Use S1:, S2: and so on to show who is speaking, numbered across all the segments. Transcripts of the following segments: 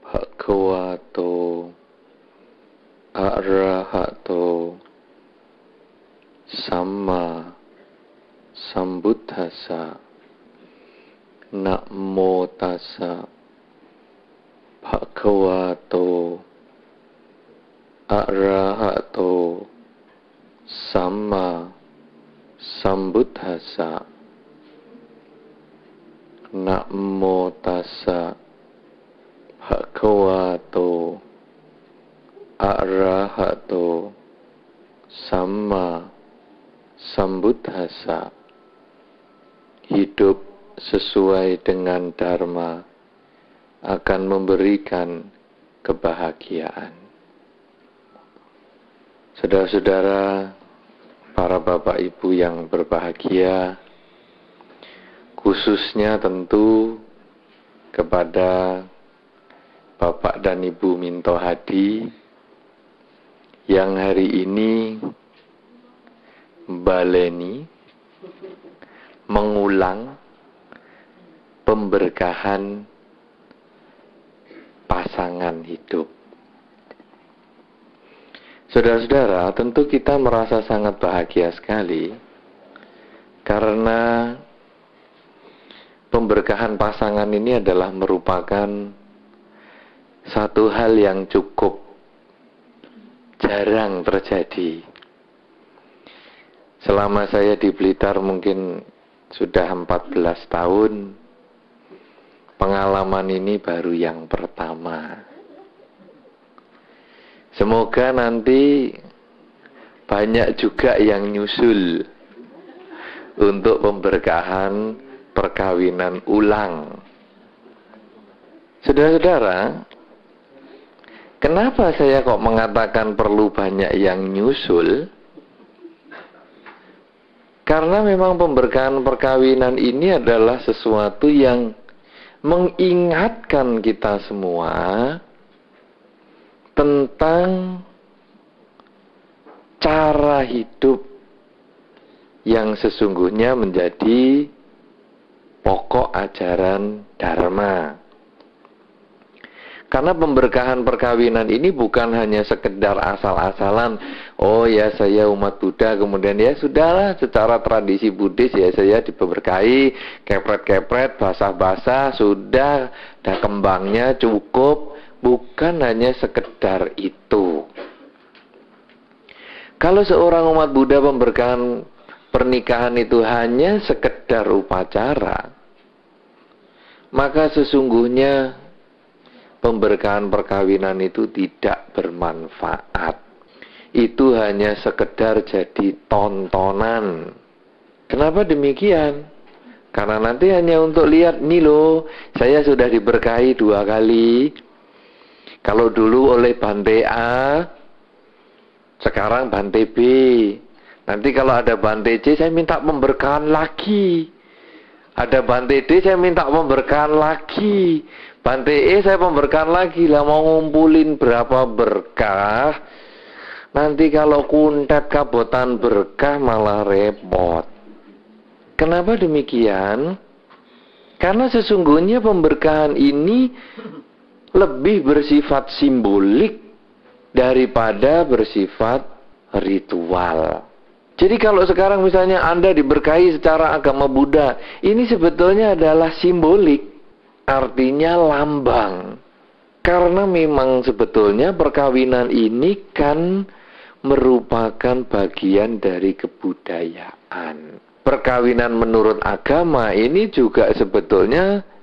S1: Bhagavato Arahato Samma Sambuddhassa. Namo tassa Bhagavato Arahato Samma Sambuddhassa. Namo tassa Bhagavato Arahato Samma Sambuddhassa. Hidup sesuai dengan dharma akan memberikan kebahagiaan. Saudara-saudara, para bapak ibu yang berbahagia, khususnya tentu kepada Bapak dan Ibu Minto Hadi yang hari ini baleni mengulang pemberkahan pasangan hidup. Saudara-saudara, tentu kita merasa sangat bahagia sekali karena pemberkahan pasangan ini adalah merupakan satu hal yang cukup jarang terjadi. Selama saya di Blitar mungkin sudah 14 tahun, pengalaman ini baru yang pertama. Semoga nanti banyak juga yang nyusul untuk pemberkahan perkawinan ulang. Saudara-saudara, kenapa saya kok mengatakan perlu banyak yang nyusul? Karena memang pemberkahan perkawinan ini adalah sesuatu yang mengingatkan kita semua tentang cara hidup yang sesungguhnya menjadi pokok ajaran Dharma. Karena pemberkahan perkawinan ini bukan hanya sekedar asal-asalan, oh ya saya umat Buddha, kemudian ya sudahlah secara tradisi Buddhis ya saya diberkahi, kepret-kepret, basah-basah, sudah, dah kembangnya cukup. Bukan hanya sekedar itu. Kalau seorang umat Buddha pemberkahan pernikahan itu hanya sekedar upacara, maka sesungguhnya pemberkahan perkawinan itu tidak bermanfaat. Itu hanya sekedar jadi tontonan. Kenapa demikian? Karena nanti hanya untuk lihat, nih loh, saya sudah diberkahi 2 kali. Kalau dulu oleh Bante A, sekarang Bante B. Nanti kalau ada Bante C, saya minta pemberkahan lagi. Ada Bante D, saya minta pemberkahan lagi. Bante E, saya pemberkahan lagi. Lah mau ngumpulin berapa berkah, nanti kalau kuntet kabotan berkah malah repot. Kenapa demikian? Karena sesungguhnya pemberkahan ini lebih bersifat simbolik daripada bersifat ritual. Jadi kalau sekarang misalnya Anda diberkahi secara agama Buddha, ini sebetulnya adalah simbolik, artinya lambang. Karena memang sebetulnya perkawinan ini kan merupakan bagian dari kebudayaan. Perkawinan menurut agama ini juga sebetulnya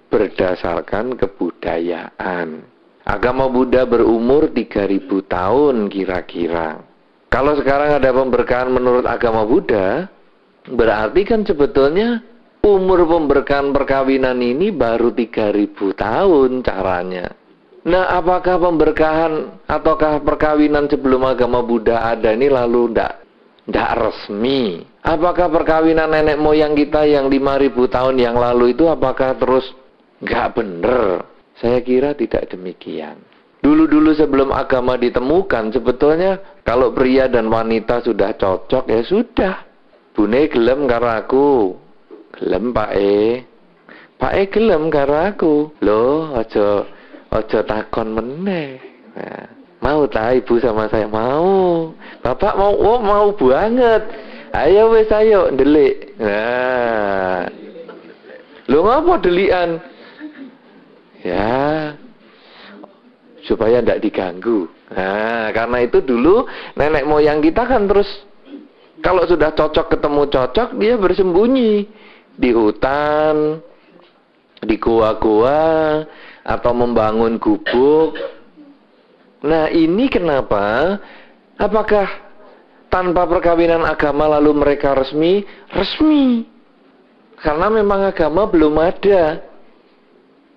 S1: berdasarkan kebudayaan. Agama Buddha berumur 3000 tahun kira-kira. Kalau sekarang ada pemberkahan menurut agama Buddha, berarti kan sebetulnya umur pemberkahan perkawinan ini baru 3000 tahun caranya. Nah, apakah pemberkahan ataukah perkawinan sebelum agama Buddha ada ini lalu tidak resmi? Apakah perkawinan nenek moyang kita yang 5000 tahun yang lalu itu apakah terus nggak bener? Saya kira tidak demikian. Dulu-dulu sebelum agama ditemukan, sebetulnya kalau pria dan wanita sudah cocok, ya sudah. Bune gelem karo aku. Gelem Pak E. Pak E gelem karo aku. Loh, aja Ojo takon meneh. Nah, mau tak ibu sama saya? Mau. Bapak mau? Oh, mau banget. Ayo wes ayo ndelik. Nah. Lho ngapa delikan? Ya, supaya tidak diganggu. Nah, karena itu dulu nenek moyang kita kan terus kalau sudah cocok ketemu cocok, dia bersembunyi di hutan, di goa-goa, atau membangun gubuk. Nah, ini kenapa? Apakah tanpa perkawinan agama lalu mereka resmi? Resmi. Karena memang agama belum ada.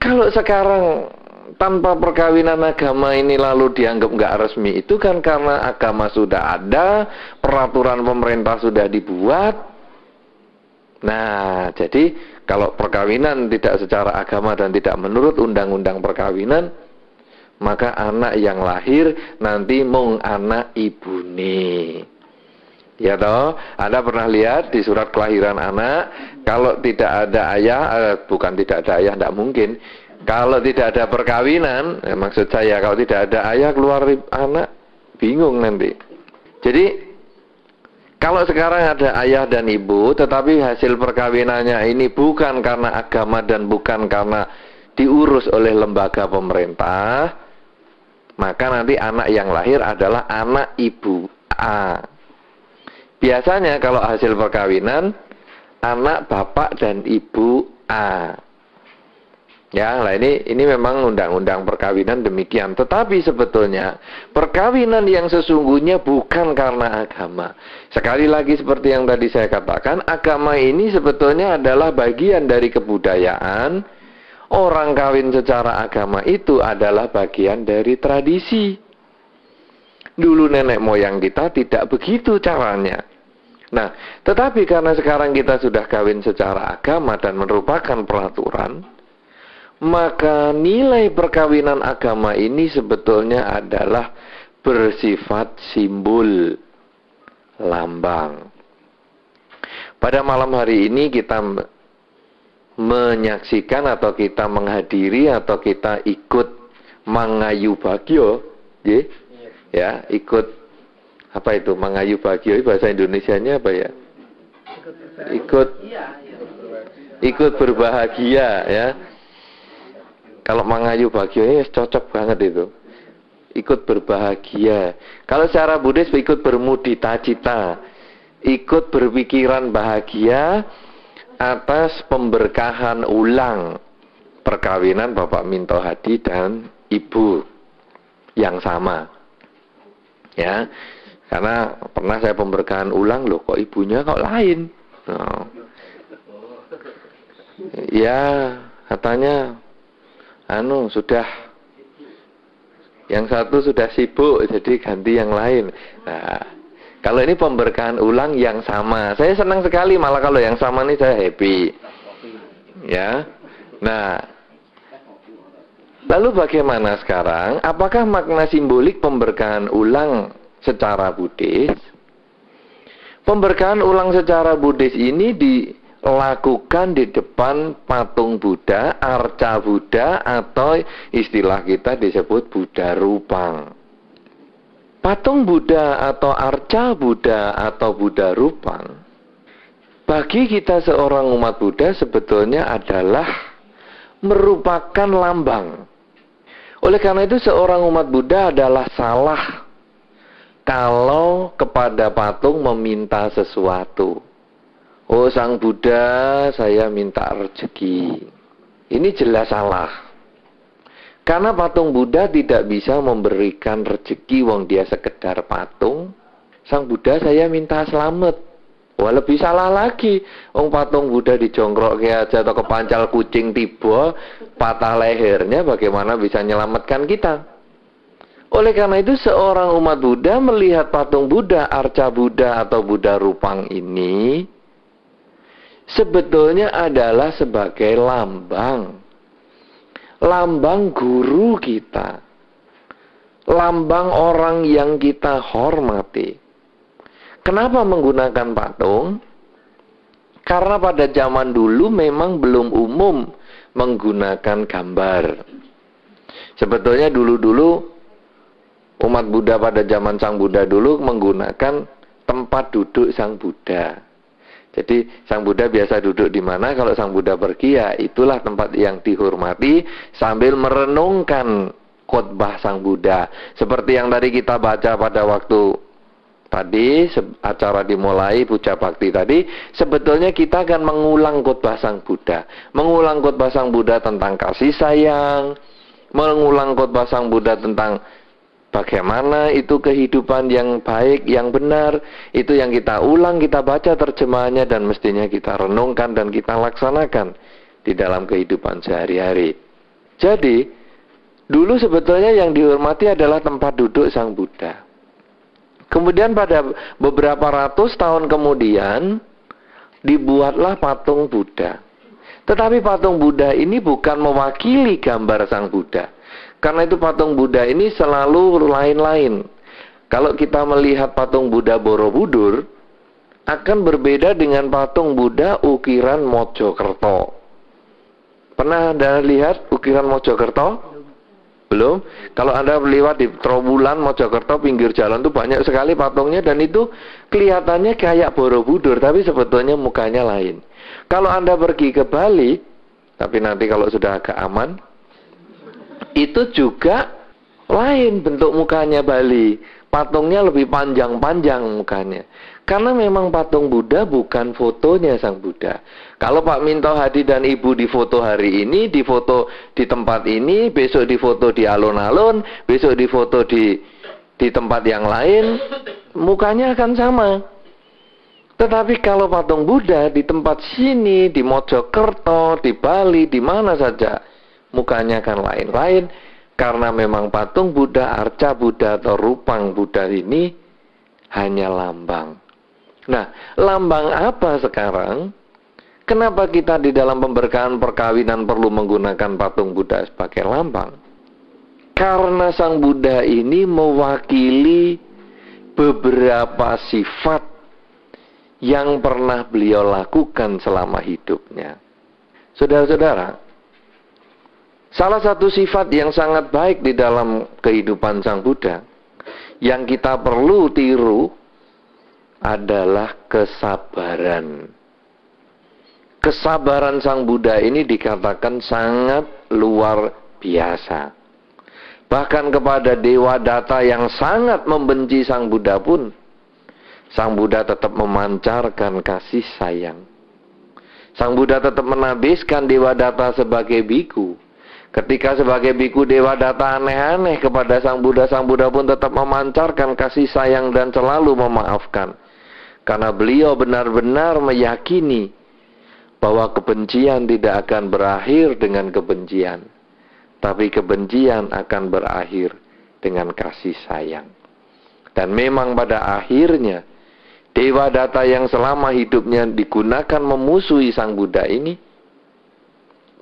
S1: Kalau sekarang tanpa perkawinan agama ini lalu dianggap nggak resmi, itu kan karena agama sudah ada, peraturan pemerintah sudah dibuat. Nah, jadi kalau perkawinan tidak secara agama dan tidak menurut undang-undang perkawinan, maka anak yang lahir nanti mung anak ibune. Ya toh, Anda pernah lihat di surat kelahiran anak, kalau tidak ada ayah, bukan tidak ada ayah, tidak mungkin. Kalau tidak ada perkawinan, maksud saya kalau tidak ada ayah keluar anak, bingung nanti. Jadi, kalau sekarang ada ayah dan ibu, tetapi hasil perkawinannya ini bukan karena agama dan bukan karena diurus oleh lembaga pemerintah, maka nanti anak yang lahir adalah anak ibu A. Biasanya kalau hasil perkawinan, anak bapak dan ibu A. Ya, lah ini memang undang-undang perkawinan demikian. Tetapi sebetulnya perkawinan yang sesungguhnya bukan karena agama. Sekali lagi seperti yang tadi saya katakan, agama ini sebetulnya adalah bagian dari kebudayaan. Orang kawin secara agama itu adalah bagian dari tradisi. Dulu nenek moyang kita tidak begitu caranya. Nah, tetapi karena sekarang kita sudah kawin secara agama dan merupakan peraturan, maka nilai perkawinan agama ini sebetulnya adalah bersifat simbol, lambang. Pada malam hari ini kita menyaksikan atau kita menghadiri atau kita ikut mangayu bagyo, ya, ikut apa itu mangayu bagyo, bahasa Indonesianya apa ya? Ikut berbahagia ya. Kalau mangayu bagyo ini cocok banget itu. Ikut berbahagia. Kalau secara Buddhis ikut bermudita cita, ikut berpikiran bahagia atas pemberkahan ulang perkawinan Bapak Minto Hadi dan Ibu yang sama. Ya. Karena pernah saya pemberkahan ulang, loh kok ibunya kok lain. Oh. Ya, katanya sudah yang satu sudah sibuk, jadi ganti yang lain. Nah, kalau ini pemberkahan ulang yang sama, saya senang sekali, malah kalau yang sama ini saya happy. Ya. Nah, lalu bagaimana sekarang? Apakah makna simbolik pemberkahan ulang secara Buddhis? Pemberkahan ulang secara Buddhis ini dilakukan di depan patung Buddha, arca Buddha, atau istilah kita disebut Buddha Rupang. Patung Buddha atau arca Buddha atau Buddha Rupang, bagi kita seorang umat Buddha sebetulnya adalah merupakan lambang. Oleh karena itu seorang umat Buddha adalah salah kalau kepada patung meminta sesuatu. Oh, Sang Buddha, saya minta rezeki. Ini jelas salah. Karena patung Buddha tidak bisa memberikan rezeki, wong dia sekedar patung. Sang Buddha, saya minta selamat. Wah, lebih salah lagi. Wong patung Buddha dijongkrok kayak aja atau kepancal kucing tiba, patah lehernya, bagaimana bisa menyelamatkan kita? Oleh karena itu seorang umat Buddha melihat patung Buddha, arca Buddha atau Buddha Rupang ini sebetulnya adalah sebagai lambang. Lambang guru kita. Lambang orang yang kita hormati. Kenapa menggunakan patung? Karena pada zaman dulu memang belum umum menggunakan gambar. Sebetulnya dulu-dulu umat Buddha pada zaman Sang Buddha dulu menggunakan tempat duduk Sang Buddha. Jadi Sang Buddha biasa duduk di mana, kalau Sang Buddha pergi ya itulah tempat yang dihormati sambil merenungkan khotbah Sang Buddha. Seperti yang tadi kita baca pada waktu tadi acara dimulai puja bakti tadi, sebetulnya kita akan mengulang khotbah Sang Buddha. Mengulang khotbah Sang Buddha tentang kasih sayang, mengulang khotbah Sang Buddha tentang bagaimana itu kehidupan yang baik, yang benar. Itu yang kita ulang, kita baca terjemahannya, dan mestinya kita renungkan dan kita laksanakan di dalam kehidupan sehari-hari. Jadi, dulu sebetulnya yang dihormati adalah tempat duduk Sang Buddha. Kemudian pada beberapa ratus tahun kemudian, dibuatlah patung Buddha. Tetapi patung Buddha ini bukan mewakili gambar Sang Buddha. Karena itu patung Buddha ini selalu lain-lain. Kalau kita melihat patung Buddha Borobudur, akan berbeda dengan patung Buddha ukiran Mojokerto. Pernah Anda lihat ukiran Mojokerto? Belum? Kalau Anda lewat di Trowulan, Mojokerto, pinggir jalan itu banyak sekali patungnya, dan itu kelihatannya kayak Borobudur, tapi sebetulnya mukanya lain. Kalau Anda pergi ke Bali, tapi nanti kalau sudah agak aman, itu juga lain bentuk mukanya Bali. Patungnya lebih panjang-panjang mukanya. Karena memang patung Buddha bukan fotonya Sang Buddha. Kalau Pak Minto Hadi dan Ibu difoto hari ini, difoto di tempat ini, besok difoto di alun-alun, besok difoto di tempat yang lain, mukanya akan sama. Tetapi kalau patung Buddha di tempat sini, di Mojokerto, di Bali, di mana saja, mukanya akan lain-lain. Karena memang patung Buddha, arca Buddha atau rupang Buddha ini hanya lambang. Nah, lambang apa sekarang? Kenapa kita di dalam pemberkahan perkawinan perlu menggunakan patung Buddha sebagai lambang? Karena Sang Buddha ini mewakili beberapa sifat yang pernah beliau lakukan selama hidupnya. Saudara-saudara, salah satu sifat yang sangat baik di dalam kehidupan Sang Buddha yang kita perlu tiru adalah kesabaran. Kesabaran Sang Buddha ini dikatakan sangat luar biasa. Bahkan kepada Dewa Datta yang sangat membenci Sang Buddha pun, Sang Buddha tetap memancarkan kasih sayang. Sang Buddha tetap menabiskan Dewa Datta sebagai biku. Ketika sebagai biku Dewa Datta aneh-aneh kepada Sang Buddha pun tetap memancarkan kasih sayang dan selalu memaafkan. Karena beliau benar-benar meyakini bahwa kebencian tidak akan berakhir dengan kebencian, tapi kebencian akan berakhir dengan kasih sayang. Dan memang pada akhirnya Dewa Datta yang selama hidupnya digunakan memusuhi Sang Buddha ini,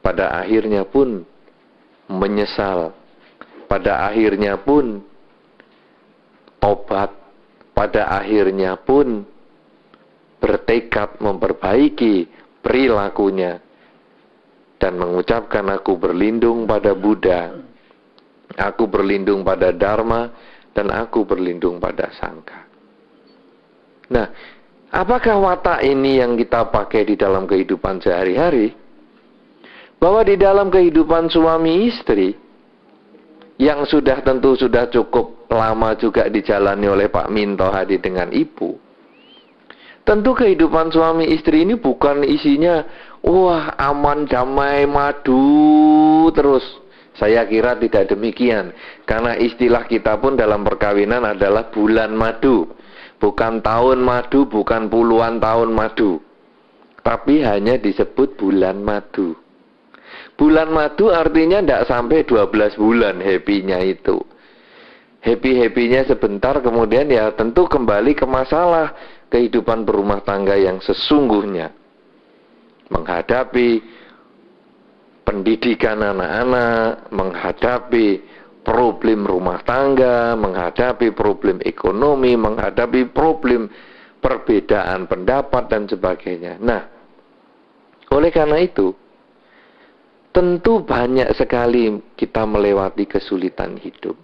S1: pada akhirnya pun menyesal. Pada akhirnya pun tobat. Pada akhirnya pun bertekad memperbaiki perilakunya dan mengucapkan, aku berlindung pada Buddha, aku berlindung pada Dharma, dan aku berlindung pada Sangha. Nah, apakah watak ini yang kita pakai di dalam kehidupan sehari-hari? Bahwa di dalam kehidupan suami istri yang tentu sudah cukup lama juga dijalani oleh Pak Minto Hadi dengan Ibu, tentu kehidupan suami istri ini bukan isinya wah aman, damai, madu terus. Saya kira tidak demikian. Karena istilah kita pun dalam perkawinan adalah bulan madu. Bukan tahun madu, bukan puluhan tahun madu, tapi hanya disebut bulan madu. Bulan madu artinya tidak sampai 12 bulan happy-nya itu. Happy-happynya sebentar, kemudian ya tentu kembali ke masalah kehidupan berumah tangga yang sesungguhnya. Menghadapi pendidikan anak-anak, menghadapi problem rumah tangga, menghadapi problem ekonomi, menghadapi problem perbedaan pendapat dan sebagainya. Nah, oleh karena itu, tentu banyak sekali kita melewati kesulitan hidup.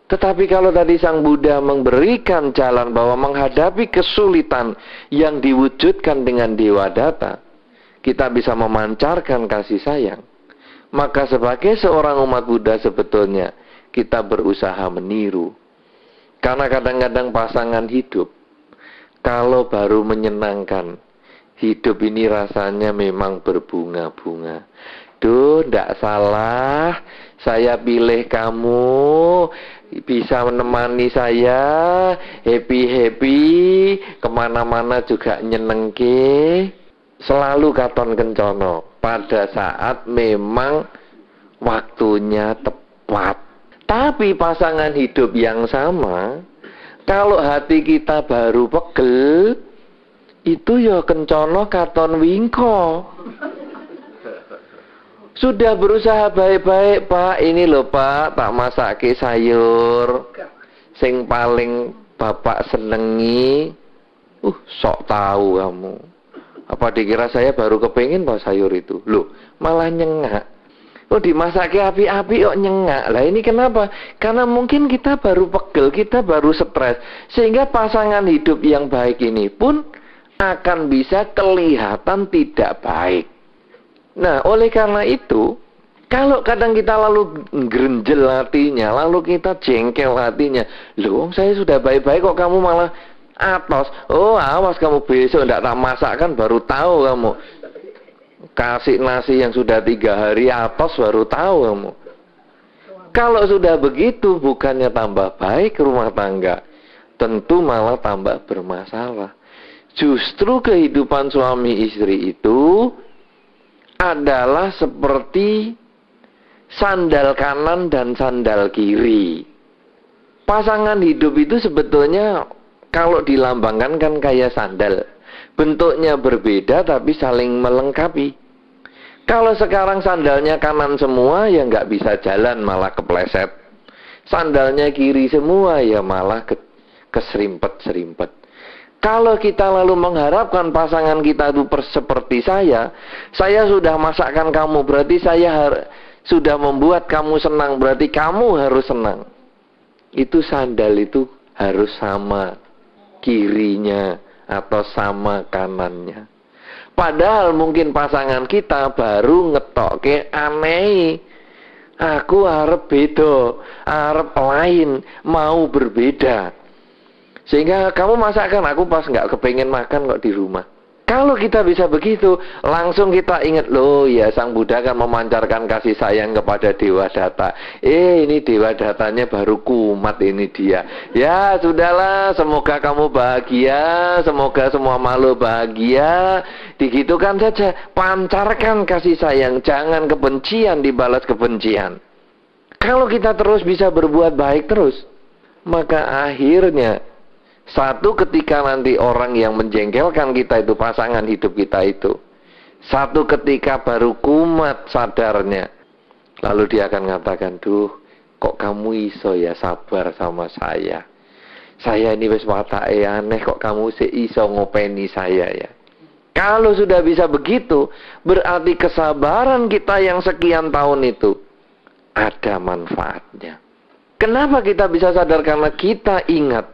S1: Tetapi kalau tadi Sang Buddha memberikan jalan bahwa menghadapi kesulitan yang diwujudkan dengan Dewadatta, kita bisa memancarkan kasih sayang. Maka sebagai seorang umat Buddha sebetulnya kita berusaha meniru. Karena kadang-kadang pasangan hidup, kalau baru menyenangkan, hidup ini rasanya memang berbunga-bunga. Duh, ndak salah, saya pilih kamu, bisa menemani saya, happy-happy, kemana-mana juga nyenengke. Selalu katon kencono, pada saat memang waktunya tepat. Tapi pasangan hidup yang sama, kalau hati kita baru pegel, itu ya kencono katon wingko. Sudah berusaha baik-baik, Pak, ini loh Pak, tak masake sayur sing paling Bapak senengi. Sok tahu kamu. Apa dikira saya baru kepengin Pak sayur itu? Loh, malah nyengak. Dimasake api-api kok nyengak. Lah ini kenapa? Karena mungkin kita baru pegel, kita baru stres. Sehingga pasangan hidup yang baik ini pun akan bisa kelihatan tidak baik. Nah, oleh karena itu, kalau kadang kita lalu gerenjel hatinya, lalu kita jengkel hatinya, loh saya sudah baik-baik kok kamu malah atos. Oh awas kamu besok ndak tak masakkan baru tahu kamu. Kasih nasi yang sudah 3 hari atos baru tahu kamu. Kalau sudah begitu bukannya tambah baik rumah tangga, tentu malah tambah bermasalah. Justru kehidupan suami istri itu adalah seperti sandal kanan dan sandal kiri. Pasangan hidup itu sebetulnya kalau dilambangkan kan kayak sandal. Bentuknya berbeda tapi saling melengkapi. Kalau sekarang sandalnya kanan semua ya nggak bisa jalan, malah kepleset. Sandalnya kiri semua ya malah keserimpet-serimpet. Kalau kita lalu mengharapkan pasangan kita itu seperti saya sudah masakkan kamu, berarti saya sudah membuat kamu senang, berarti kamu harus senang. Itu sandal itu harus sama kirinya atau sama kanannya. Padahal mungkin pasangan kita baru ngetokke aneh. Aku arep beda, arep lain, mau berbeda. Sehingga kamu masakkan, aku pas nggak kepengen makan kok di rumah. Kalau kita bisa begitu, langsung kita ingat, loh ya Sang Buddha kan memancarkan kasih sayang kepada Dewadatta. Ini Dewadattanya baru kumat ini dia. Ya sudahlah, semoga kamu bahagia, semoga semua makhluk bahagia. Digitukan saja, pancarkan kasih sayang, jangan kebencian dibalas kebencian. Kalau kita terus bisa berbuat baik terus, maka akhirnya satu ketika nanti orang yang menjengkelkan kita itu pasangan hidup kita itu, satu ketika baru kumat sadarnya, lalu dia akan mengatakan, duh kok kamu iso ya sabar sama saya ini wis watake aneh kok kamu iso ngopeni saya ya. Kalau sudah bisa begitu, berarti kesabaran kita yang sekian tahun itu ada manfaatnya. Kenapa kita bisa sadar? Karena kita ingat,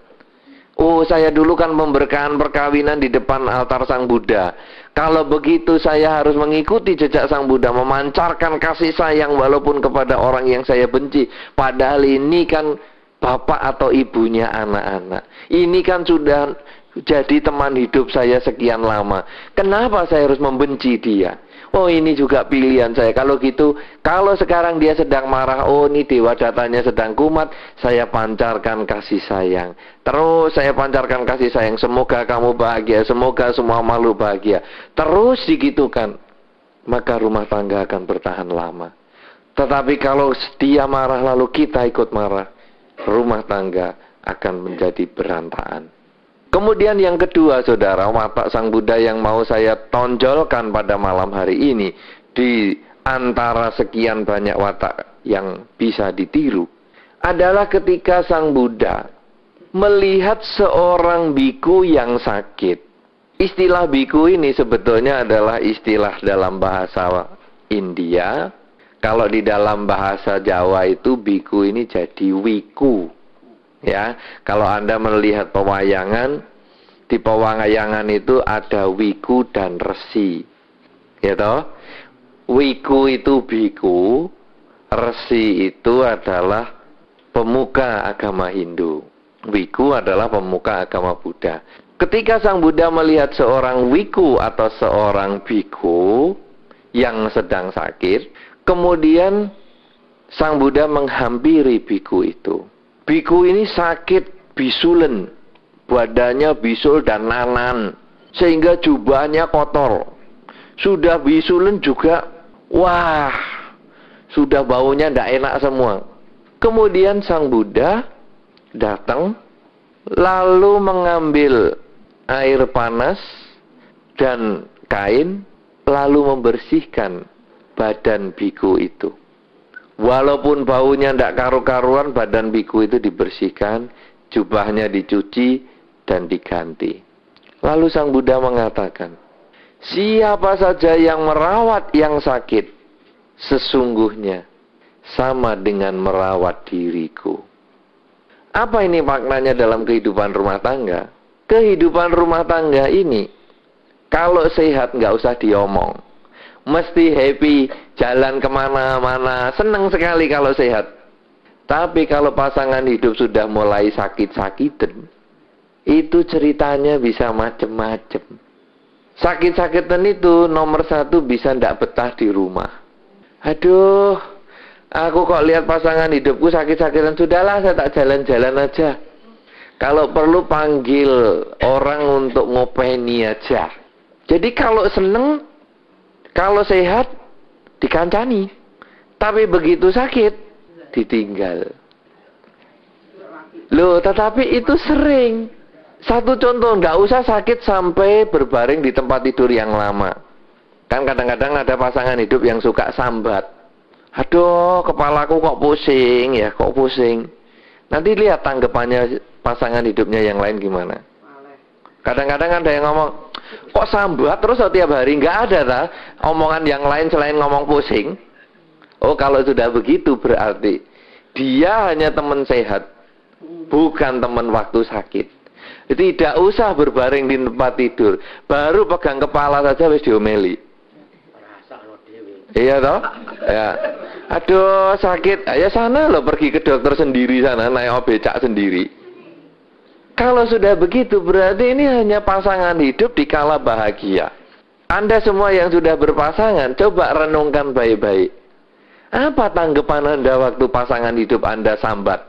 S1: oh saya dulu kan memberkahan perkawinan di depan altar Sang Buddha. Kalau begitu saya harus mengikuti jejak Sang Buddha, memancarkan kasih sayang walaupun kepada orang yang saya benci. Padahal ini kan bapak atau ibunya anak-anak. Ini kan sudah jadi teman hidup saya sekian lama. Kenapa saya harus membenci dia? Oh ini juga pilihan saya. Kalau gitu, kalau sekarang dia sedang marah, oh ini Dewadattanya sedang kumat, saya pancarkan kasih sayang. Terus saya pancarkan kasih sayang, semoga kamu bahagia, semoga semua makhluk bahagia. Terus digitukan, maka rumah tangga akan bertahan lama. Tetapi kalau dia marah lalu kita ikut marah, rumah tangga akan menjadi berantakan. Kemudian yang kedua, saudara, watak Sang Buddha yang mau saya tonjolkan pada malam hari ini, di antara sekian banyak watak yang bisa ditiru, adalah ketika Sang Buddha melihat seorang biku yang sakit. Istilah biku ini sebetulnya adalah istilah dalam bahasa India. Kalau di dalam bahasa Jawa itu biku ini jadi wiku. Ya, kalau Anda melihat pewayangan, di pewayangan itu ada wiku dan resi. Ya toh? Wiku itu biku, resi itu adalah pemuka agama Hindu. Wiku adalah pemuka agama Buddha. Ketika Sang Buddha melihat seorang wiku atau seorang biku yang sedang sakit, kemudian Sang Buddha menghampiri biku itu. Biku ini sakit bisulen, badannya bisul dan nanan, sehingga jubahnya kotor. Sudah bisulen juga, wah, sudah baunya tidak enak semua. Kemudian Sang Buddha datang, lalu mengambil air panas dan kain, lalu membersihkan badan biku itu. Walaupun baunya tidak karu-karuan, badan biku itu dibersihkan, jubahnya dicuci dan diganti. Lalu Sang Buddha mengatakan, siapa saja yang merawat yang sakit, sesungguhnya sama dengan merawat diriku. Apa ini maknanya dalam kehidupan rumah tangga? Kehidupan rumah tangga ini, kalau sehat nggak usah diomong. Mesti happy, jalan kemana-mana, senang sekali kalau sehat. Tapi kalau pasangan hidup sudah mulai sakit-sakitan, itu ceritanya bisa macem-macem. Sakit-sakitan itu nomor satu bisa ndak betah di rumah. Aduh, aku kok lihat pasangan hidupku sakit-sakitan, sudahlah saya tak jalan-jalan aja. Kalau perlu panggil orang untuk ngopeni aja. Jadi kalau seneng, kalau sehat, dikancani. Tapi begitu sakit, ditinggal. Loh, tetapi itu sering. Satu contoh, nggak usah sakit sampai berbaring di tempat tidur yang lama. Kan kadang-kadang ada pasangan hidup yang suka sambat. Aduh, kepalaku kok pusing ya, kok pusing. Nanti lihat tanggapannya pasangan hidupnya yang lain gimana. Kadang-kadang ada yang ngomong, kok sambat terus tiap hari? Nggak ada tak omongan yang lain selain ngomong pusing. Oh, kalau sudah begitu berarti dia hanya teman sehat, bukan teman waktu sakit. Tidak usah berbaring di tempat tidur, baru pegang kepala saja wis diomeli. Iya toh? Ya. Aduh sakit, ya sana loh, pergi ke dokter sendiri sana, naik becak sendiri. Kalau sudah begitu berarti ini hanya pasangan hidup di kala bahagia. Anda semua yang sudah berpasangan, coba renungkan baik-baik. Apa tanggapan Anda waktu pasangan hidup Anda sambat?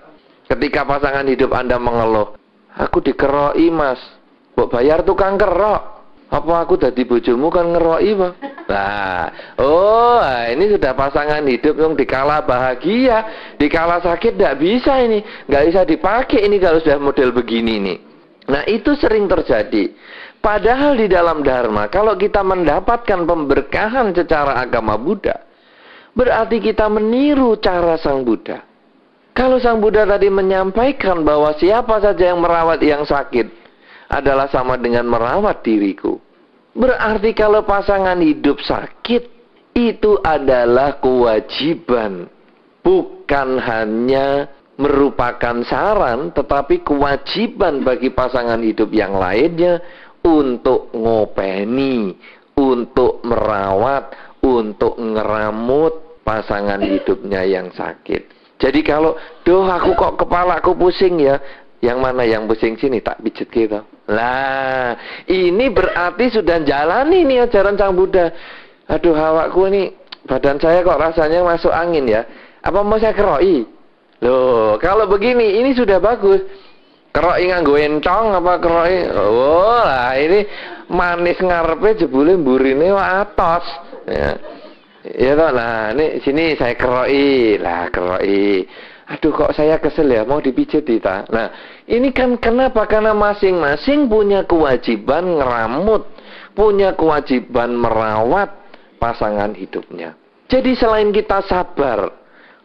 S1: Ketika pasangan hidup Anda mengeluh, aku dikeroi mas, mbok bayar tukang kerok. Apa aku dadi bojomu kan ngeroi Pak? Nah, ini sudah pasangan hidup yang dikala bahagia, dikala sakit tidak bisa ini, nggak bisa dipakai ini kalau sudah model begini nih. Nah itu sering terjadi. Padahal di dalam Dharma, kalau kita mendapatkan pemberkahan secara agama Buddha, berarti kita meniru cara Sang Buddha. Kalau Sang Buddha tadi menyampaikan bahwa siapa saja yang merawat yang sakit adalah sama dengan merawat diriku. Berarti kalau pasangan hidup sakit, itu adalah kewajiban. Bukan hanya merupakan saran, tetapi kewajiban bagi pasangan hidup yang lainnya untuk ngopeni, untuk merawat, untuk ngeramut pasangan hidupnya yang sakit. Jadi kalau, duh aku kok kepalaku pusing ya, yang mana yang pusing sini tak pijet gitu. Lah, ini berarti sudah jalani nih ajaran Sang Buddha. Aduh awakku ini, badan saya kok rasanya masuk angin ya. Apa mau saya keroi? Loh, kalau begini ini sudah bagus. Keroi nganggo entong apa keroi? Oh, lah ini manis ngarepe jebule mburine atos. Ya. Ya toh, nah ini sini saya keroi, lah keroi. Aduh kok saya kesel ya, mau dipijit ta. Nah, ini kan kenapa? Karena masing-masing punya kewajiban ngeramut, punya kewajiban merawat pasangan hidupnya. Jadi selain kita sabar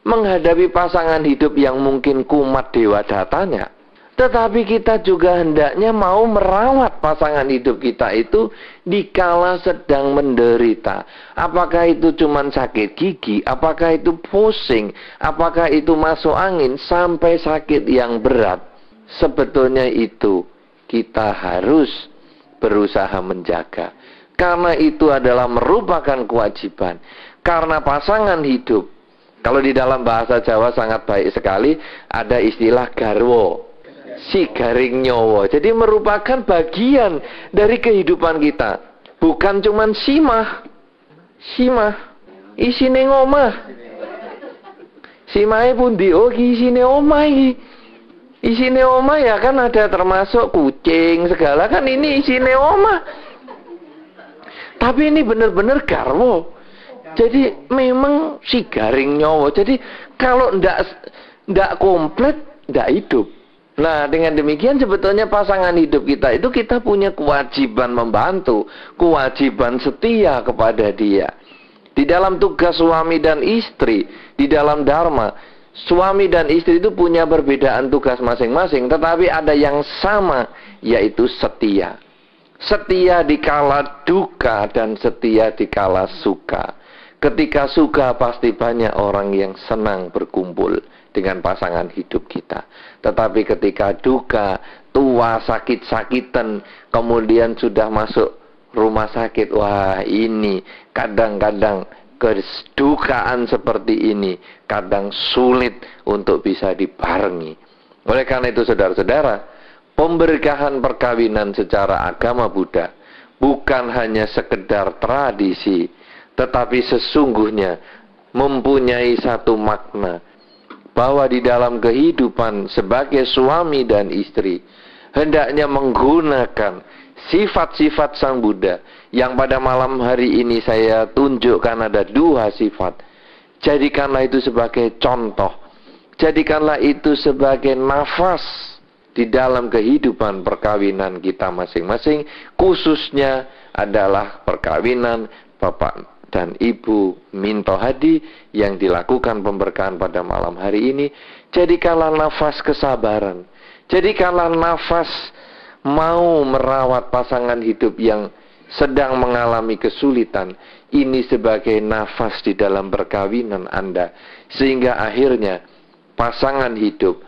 S1: menghadapi pasangan hidup yang mungkin kumat dewa datanya, Tetapi kita juga hendaknya mau merawat pasangan hidup kita itu dikala sedang menderita. Apakah itu cuma sakit gigi, apakah itu pusing, apakah itu masuk angin, sampai sakit yang berat. Sebetulnya itu kita harus berusaha menjaga. Karena itu adalah merupakan kewajiban. Karena pasangan hidup, kalau di dalam bahasa Jawa sangat baik sekali, ada istilah garwo. Si garing nyowo. Jadi merupakan bagian dari kehidupan kita. Bukan cuman simah. Isine ngomah. Simahe pundi? Oh, isine omah iki. Isine omah ya kan ada termasuk kucing segala kan ini isine omah. Tapi ini benar-benar garwo. Jadi memang si garing nyowo. Jadi kalau ndak komplit ndak hidup. Nah, dengan demikian sebetulnya pasangan hidup kita itu kita punya kewajiban membantu, kewajiban setia kepada dia. Di dalam tugas suami dan istri, di dalam dharma, suami dan istri itu punya perbedaan tugas masing-masing, tetapi ada yang sama, yaitu setia. Setia di kala duka dan setia di kala suka. Ketika suka pasti banyak orang yang senang berkumpul dengan pasangan hidup kita. Tetapi ketika duka, tua, sakit-sakitan, kemudian sudah masuk rumah sakit, wah ini kadang-kadang kedukaan seperti ini kadang sulit untuk bisa dibarengi. Oleh karena itu saudara-saudara, pemberkahan perkawinan secara agama Buddha bukan hanya sekedar tradisi, tetapi sesungguhnya mempunyai satu makna, bahwa di dalam kehidupan sebagai suami dan istri hendaknya menggunakan sifat-sifat Sang Buddha yang pada malam hari ini saya tunjukkan ada 2 sifat. Jadikanlah itu sebagai contoh, jadikanlah itu sebagai nafas di dalam kehidupan perkawinan kita masing-masing, khususnya adalah perkawinan Bapak dan Ibu Minto Hadi yang dilakukan pemberkahan pada malam hari ini. Jadikanlah nafas kesabaran, jadikanlah nafas mau merawat pasangan hidup yang sedang mengalami kesulitan ini sebagai nafas di dalam perkawinan Anda, sehingga akhirnya pasangan hidup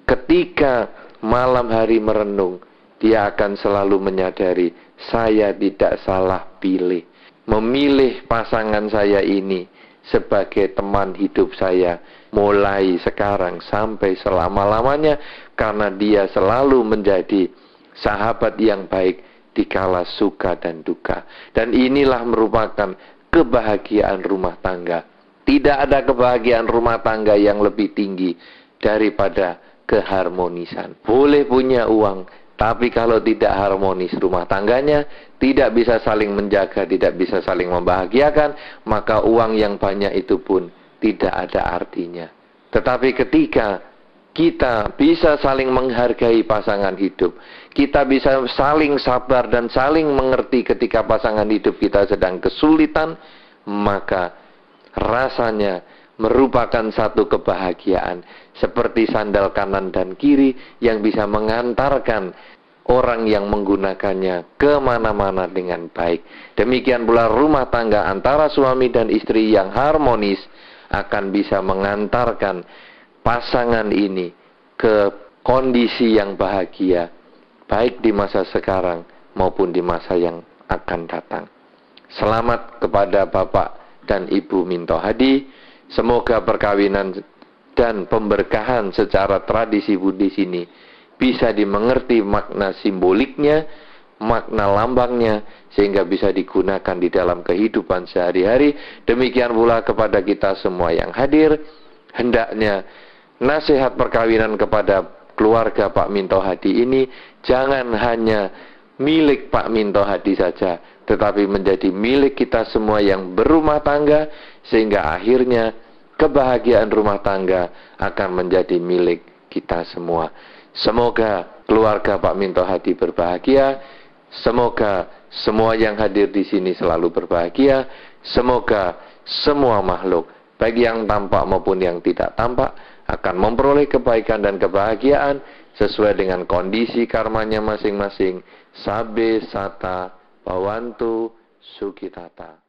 S1: ketika malam hari merenung, dia akan selalu menyadari, saya tidak salah pilih, memilih pasangan saya ini sebagai teman hidup saya mulai sekarang sampai selama-lamanya, karena dia selalu menjadi sahabat yang baik di kala suka dan duka. Dan inilah merupakan kebahagiaan rumah tangga. Tidak ada kebahagiaan rumah tangga yang lebih tinggi daripada keharmonisan. Boleh punya uang, tapi kalau tidak harmonis rumah tangganya, tidak bisa saling menjaga, tidak bisa saling membahagiakan, maka uang yang banyak itu pun tidak ada artinya. Tetapi ketika kita bisa saling menghargai pasangan hidup, kita bisa saling sabar dan saling mengerti ketika pasangan hidup kita sedang kesulitan, maka rasanya merupakan satu kebahagiaan, seperti sandal kanan dan kiri yang bisa mengantarkan orang yang menggunakannya kemana-mana dengan baik. Demikian pula rumah tangga antara suami dan istri yang harmonis akan bisa mengantarkan pasangan ini ke kondisi yang bahagia, baik di masa sekarang maupun di masa yang akan datang. Selamat kepada Bapak dan Ibu Minto Hadi. Semoga perkawinan dan pemberkahan secara tradisi Buddhis ini bisa dimengerti makna simboliknya, makna lambangnya, sehingga bisa digunakan di dalam kehidupan sehari-hari. Demikian pula kepada kita semua yang hadir, hendaknya nasihat perkawinan kepada keluarga Pak Minto Hadi ini jangan hanya milik Pak Minto Hadi saja, tetapi menjadi milik kita semua yang berumah tangga, sehingga akhirnya kebahagiaan rumah tangga akan menjadi milik kita semua. Semoga keluarga Pak Minto Hadi berbahagia, semoga semua yang hadir di sini selalu berbahagia, semoga semua makhluk, baik yang tampak maupun yang tidak tampak, akan memperoleh kebaikan dan kebahagiaan, sesuai dengan kondisi karmanya masing-masing. Sabe sata bawantu sukitata.